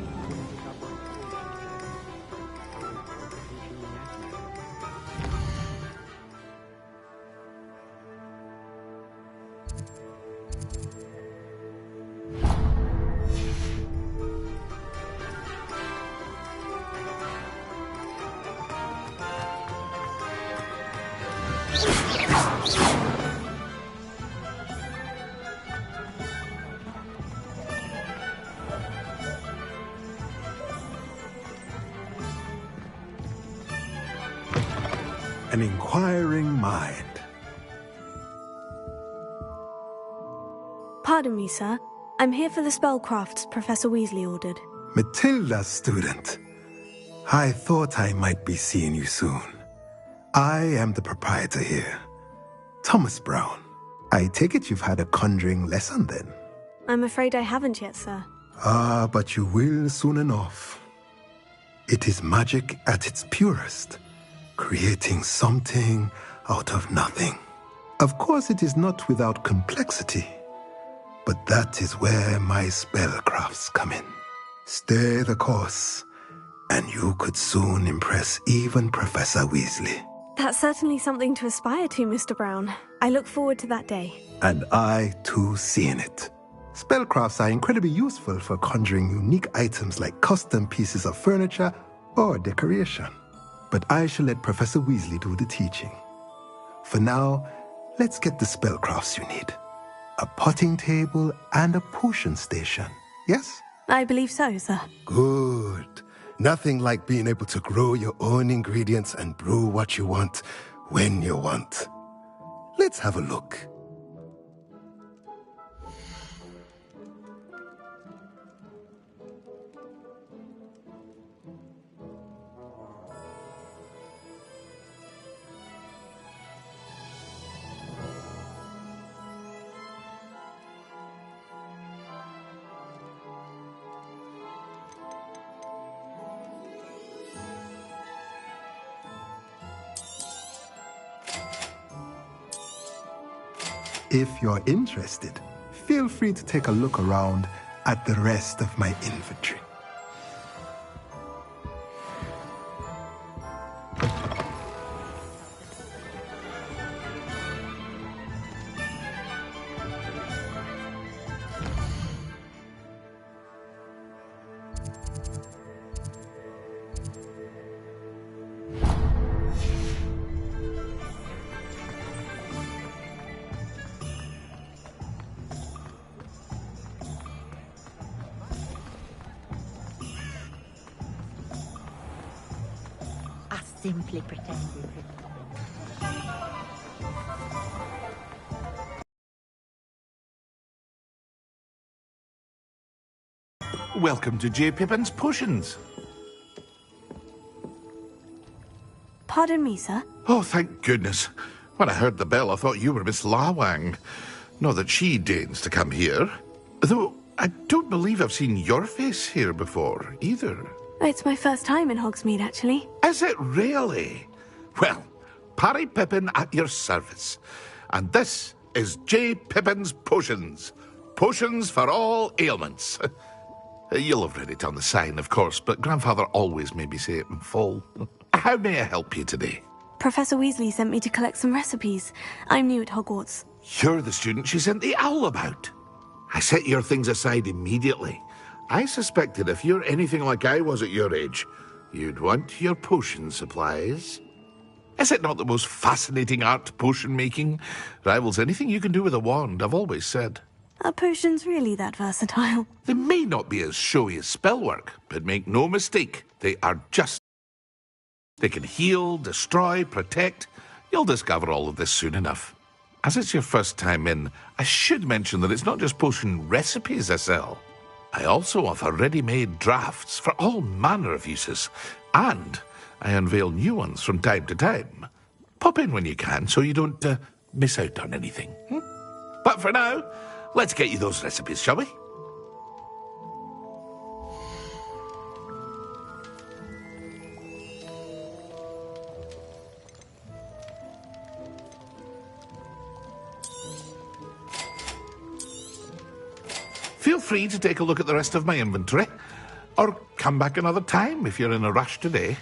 An inquiring mind. Pardon me, sir. I'm here for the spellcrafts Professor Weasley ordered. Matilda's student. I thought I might be seeing you soon. I am the proprietor here, Thomas Brown. I take it you've had a conjuring lesson then? I'm afraid I haven't yet, sir. Ah, but you will soon enough. It is magic at its purest, creating something out of nothing. Of course, it is not without complexity, but that is where my spellcrafts come in. Stay the course, and you could soon impress even Professor Weasley. That's certainly something to aspire to, Mr. Brown. I look forward to that day. And I, too, seeing it. Spellcrafts are incredibly useful for conjuring unique items like custom pieces of furniture or decoration. But I shall let Professor Weasley do the teaching. For now, let's get the spellcrafts you need. A potting table and a potion station, yes? I believe so, sir. Good. Nothing like being able to grow your own ingredients and brew what you want, when you want. Let's have a look. If you're interested, feel free to take a look around at the rest of my inventory. Simply pretended. Welcome to J. Pippin's Potions. Pardon me, sir. Oh, thank goodness. When I heard the bell, I thought you were Miss Lawang. Not that she deigns to come here. Though I don't believe I've seen your face here before, either. It's my first time in Hogsmeade, actually. Is it really? Well, Parry Pippin at your service. And this is J. Pippin's Potions. Potions for all ailments. You'll have read it on the sign, of course, but Grandfather always made me say it in full. How may I help you today? Professor Weasley sent me to collect some recipes. I'm new at Hogwarts. You're the student she sent the owl about. I set your things aside immediately. I suspected if you're anything like I was at your age, you'd want your potion supplies. Is it not the most fascinating art, potion making? Rivals anything you can do with a wand, I've always said. Are potions really that versatile? They may not be as showy as spellwork, but make no mistake, they are just. They can heal, destroy, protect. You'll discover all of this soon enough. As it's your first time in, I should mention that it's not just potion recipes I sell. I also offer ready-made drafts for all manner of uses, and I unveil new ones from time to time. Pop in when you can so you don't miss out on anything. But for now, let's get you those recipes, shall we? Feel Feel free to take a look at the rest of my inventory, or come back another time if you're in a rush today.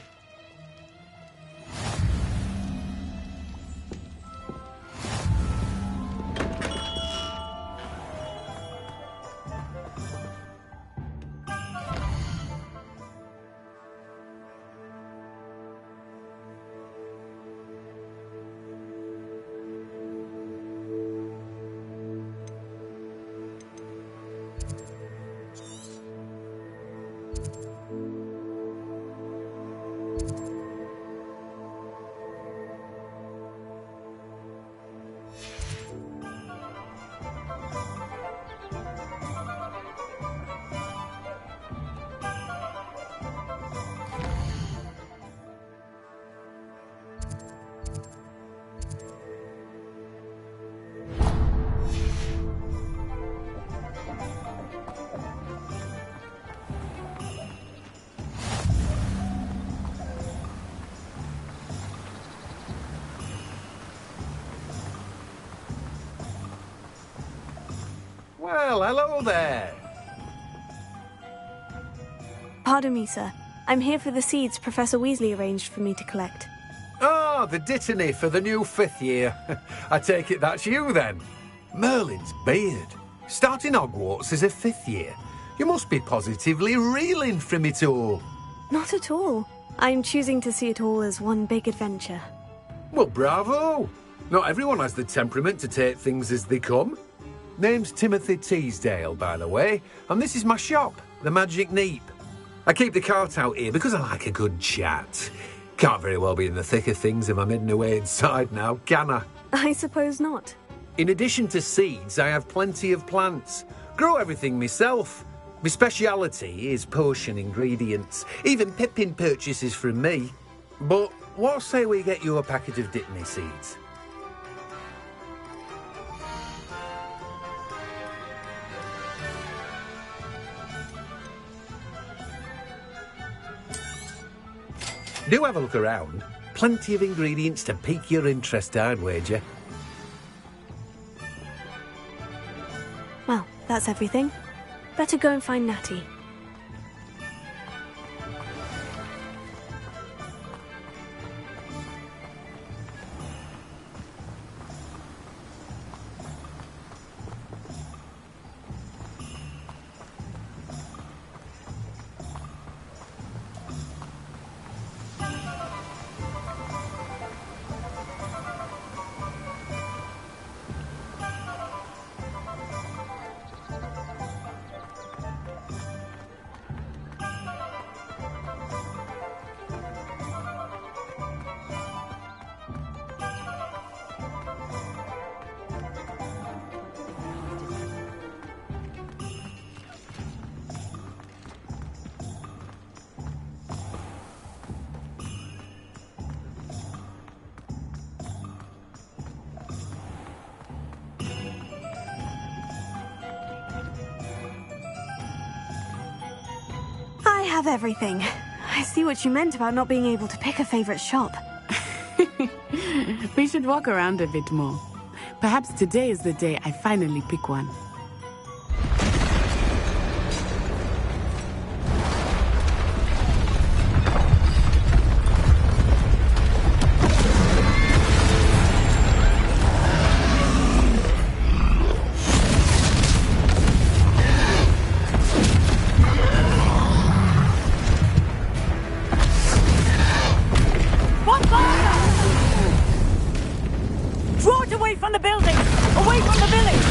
Well, hello there. Pardon me, sir. I'm here for the seeds Professor Weasley arranged for me to collect. Ah, the dittany for the new 5th year. I take it that's you, then. Merlin's beard. Starting Hogwarts as a 5th year. You must be positively reeling from it all. Not at all. I'm choosing to see it all as one big adventure. Well, bravo. Not everyone has the temperament to take things as they come. Name's Timothy Teasdale, by the way, and this is my shop, the Magic Neep. I keep the cart out here because I like a good chat. Can't very well be in the thick of things if I'm hidden away inside now, can I? I suppose not. In addition to seeds, I have plenty of plants. Grow everything myself. My speciality is potion ingredients. Even Pippin purchases from me. But what say we get you a packet of Dittany seeds? Do have a look around. Plenty of ingredients to pique your interest, I'd wager. Well, that's everything. Better go and find Natty. I have everything. I see what you meant about not being able to pick a favorite shop. We should walk around a bit more. Perhaps today is the day I finally pick one. Draw it away from the building! Away from the village!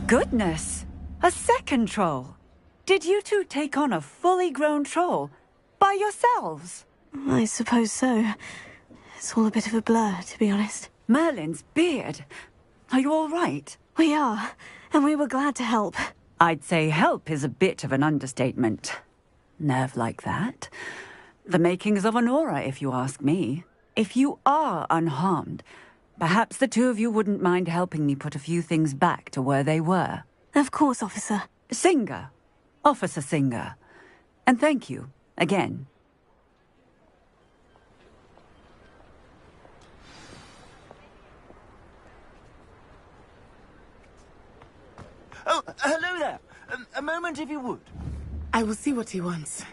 Goodness! A second troll! Did you two take on a fully grown troll? By yourselves? I suppose so. It's all a bit of a blur, to be honest. Merlin's beard. Are you all right? We are, and we were glad to help. I'd say help is a bit of an understatement. Nerve like that. The makings of an aura, if you ask me. If you are unharmed, perhaps the two of you wouldn't mind helping me put a few things back to where they were. Of course, officer. Singer. Officer Singer. And thank you, again. Oh, hello there. A moment, if you would. I will see what he wants.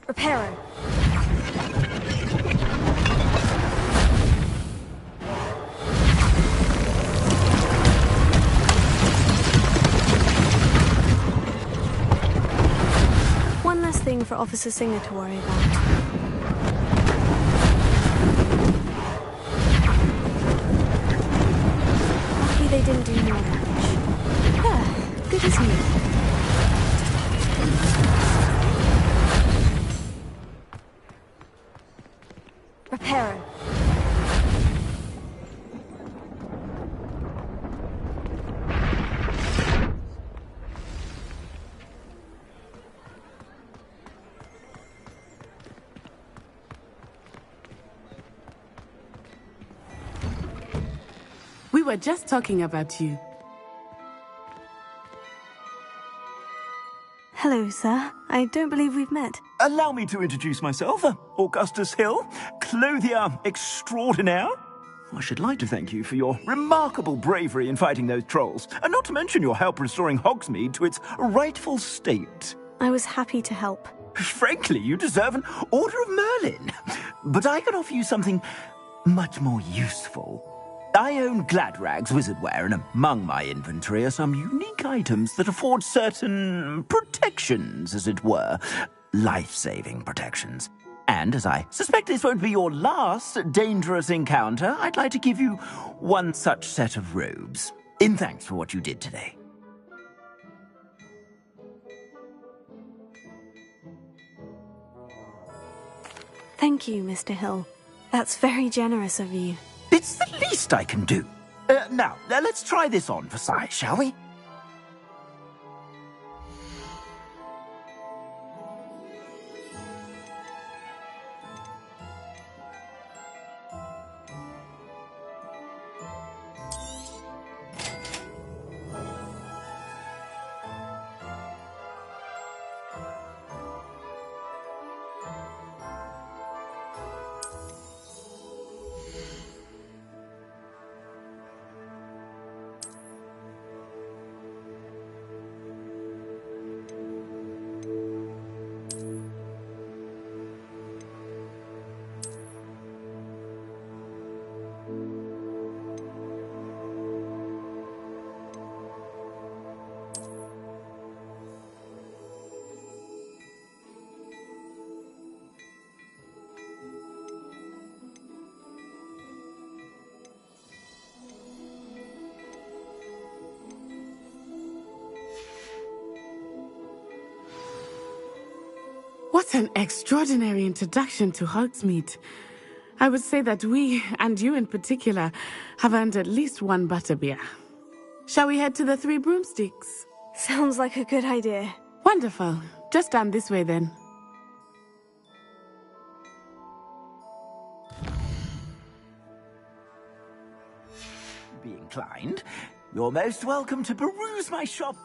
Reparo. One less thing for Officer Singer to worry about. Lucky they didn't do more damage. Ah, good as new. Reparo. We were just talking about you. Hello, sir. I don't believe we've met. Allow me to introduce myself, Augustus Hill, clothier extraordinaire. I should like to thank you for your remarkable bravery in fighting those trolls, and not to mention your help restoring Hogsmeade to its rightful state. I was happy to help. Frankly, you deserve an Order of Merlin. But I can offer you something much more useful. I own Gladrag's wizardware, and among my inventory are some unique items that afford certain protections, as it were. Life-saving protections. And as I suspect this won't be your last dangerous encounter, I'd like to give you one such set of robes, in thanks for what you did today. Thank you, Mr. Hill. That's very generous of you. It's the least I can do. Now, let's try this on for size, shall we? What an extraordinary introduction to Hogsmeade. I would say that we, and you in particular, have earned at least one butterbeer. Shall we head to the Three Broomsticks? Sounds like a good idea. Wonderful. Just down this way then. Be inclined. You're most welcome to peruse my shop.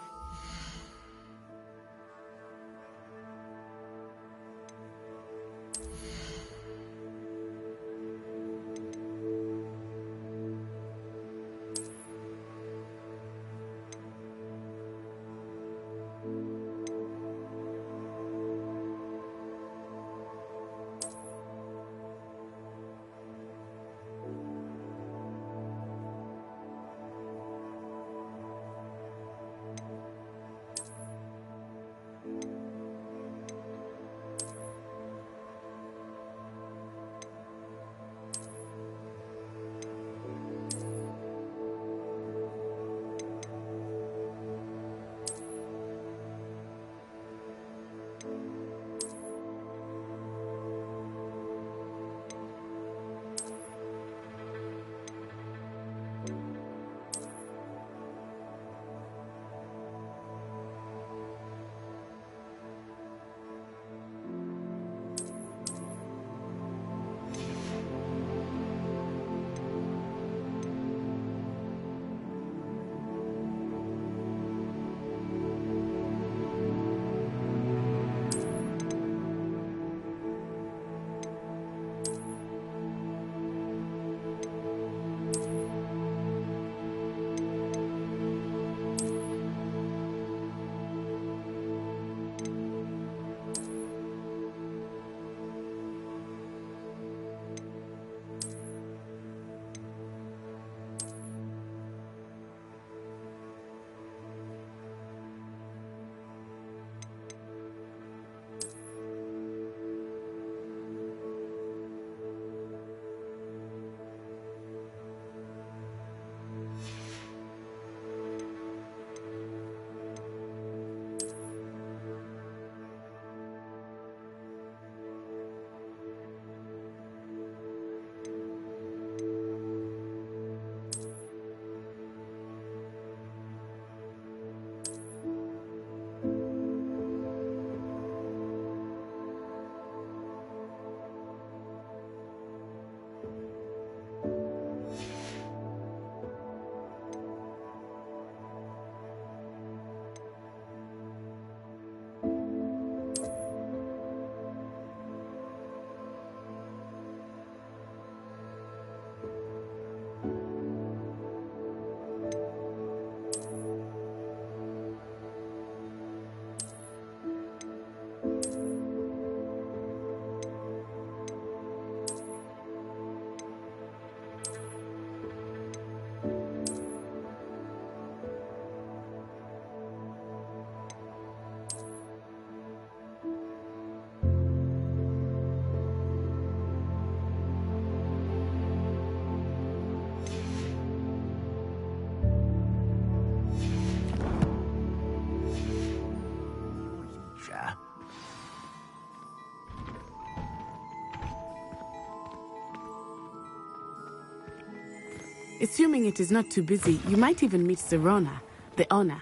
Assuming it is not too busy, you might even meet Sirona, the owner.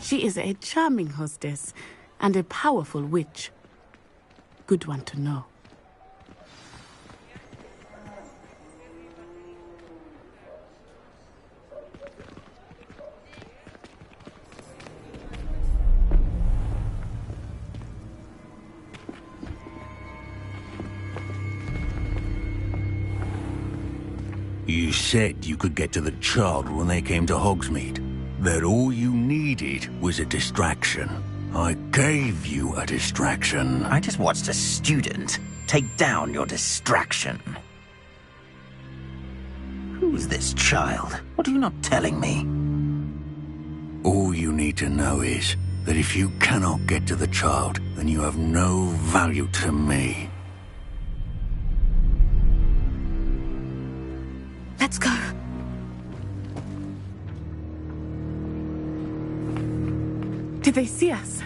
She is a charming hostess and a powerful witch. Good one to know. You said you could get to the child when they came to Hogsmeade. That all you needed was a distraction. I gave you a distraction. I just watched a student take down your distraction. Who's this child? What are you not telling me? All you need to know is that if you cannot get to the child, then you have no value to me. Let's go. Did they see us?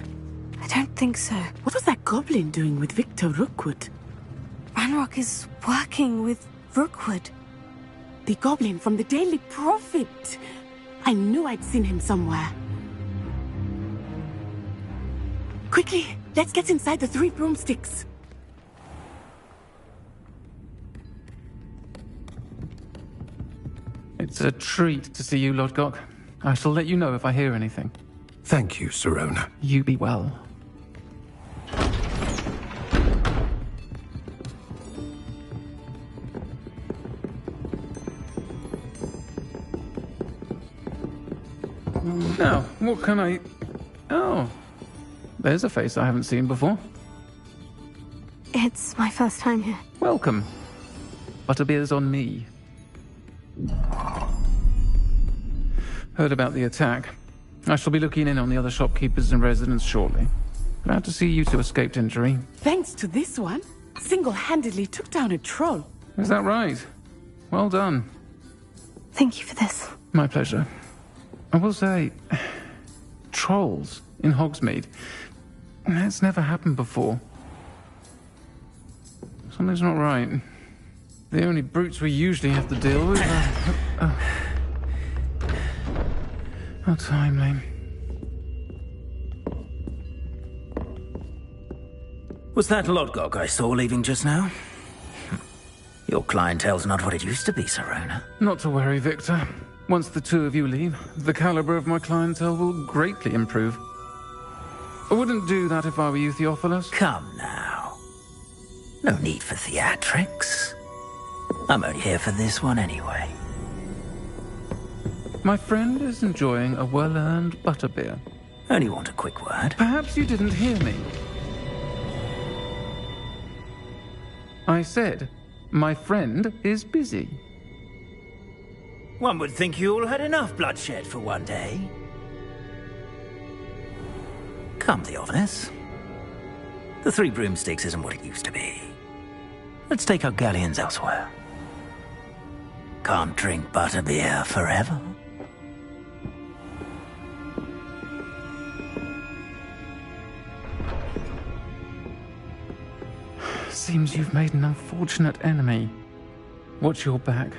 I don't think so. What was that goblin doing with Victor Rookwood? Ranrock is working with Rookwood. The goblin from the Daily Prophet. I knew I'd seen him somewhere. Quickly, let's get inside the 3 broomsticks. It's a treat to see you, Lodgok. I shall let you know if I hear anything. Thank you, Sirona. You be well. Now, what can I... Oh, there's a face I haven't seen before. It's my first time here. Welcome. Butterbeer's on me. Heard about the attack. I shall be looking in on the other shopkeepers and residents shortly. Glad to see you two escaped injury. Thanks to this one, single-handedly took down a troll. Is that right? Well done. Thank you for this. My pleasure. I will say, trolls in Hogsmeade. That's never happened before. Something's not right. The only brutes we usually have to deal with are... How timely. Was that Lodgok I saw leaving just now? Your clientele's not what it used to be, Sirona. Not to worry, Victor. Once the two of you leave, the caliber of my clientele will greatly improve. I wouldn't do that if I were you, Theophilus. Come now. No need for theatrics. I'm only here for this one anyway. My friend is enjoying a well-earned butterbeer. Only want a quick word. Perhaps you didn't hear me. I said, my friend is busy. One would think you all had enough bloodshed for one day. Come, Theophilus. The 3 broomsticks isn't what it used to be. Let's take our galleons elsewhere. Can't drink butterbeer forever. Seems you've made an unfortunate enemy. Watch your back.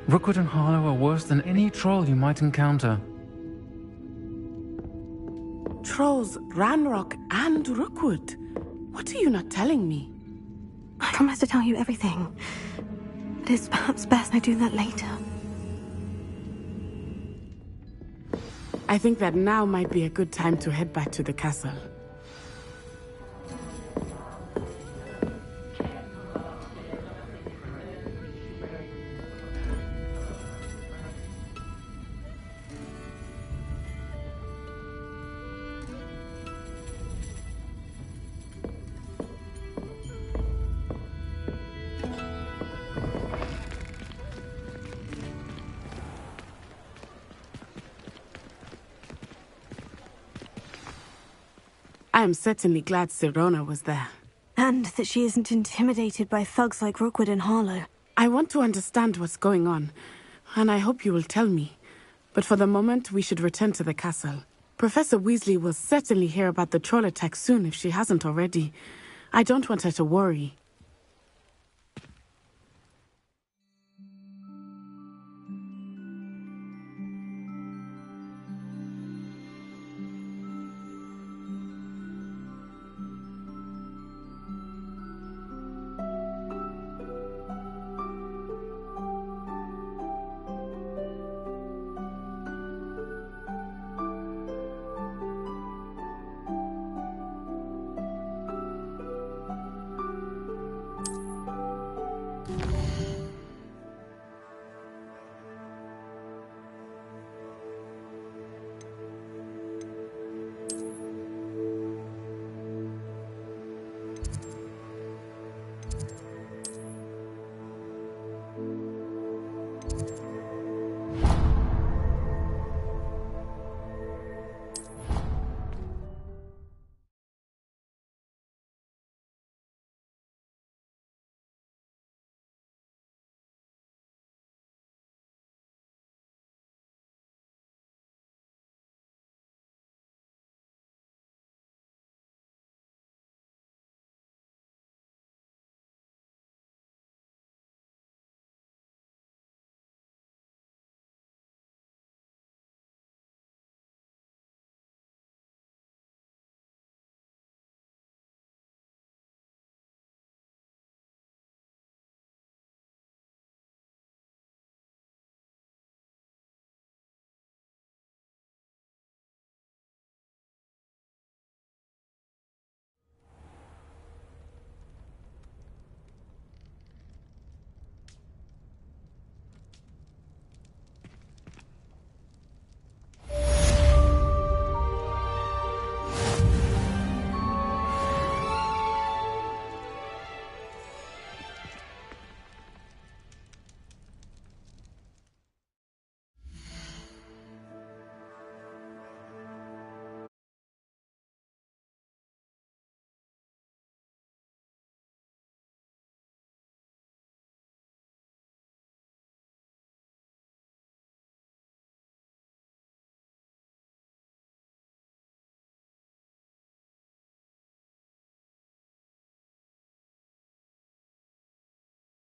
Rookwood and Harlow are worse than any troll you might encounter. Trolls, Ranrock, and Rookwood. What are you not telling me? I promise to tell you everything. But it's perhaps best I do that later. I think that now might be a good time to head back to the castle. I am certainly glad Sirona was there. And that she isn't intimidated by thugs like Rookwood and Harlow. I want to understand what's going on, and I hope you will tell me. But for the moment, we should return to the castle. Professor Weasley will certainly hear about the troll attack soon if she hasn't already. I don't want her to worry.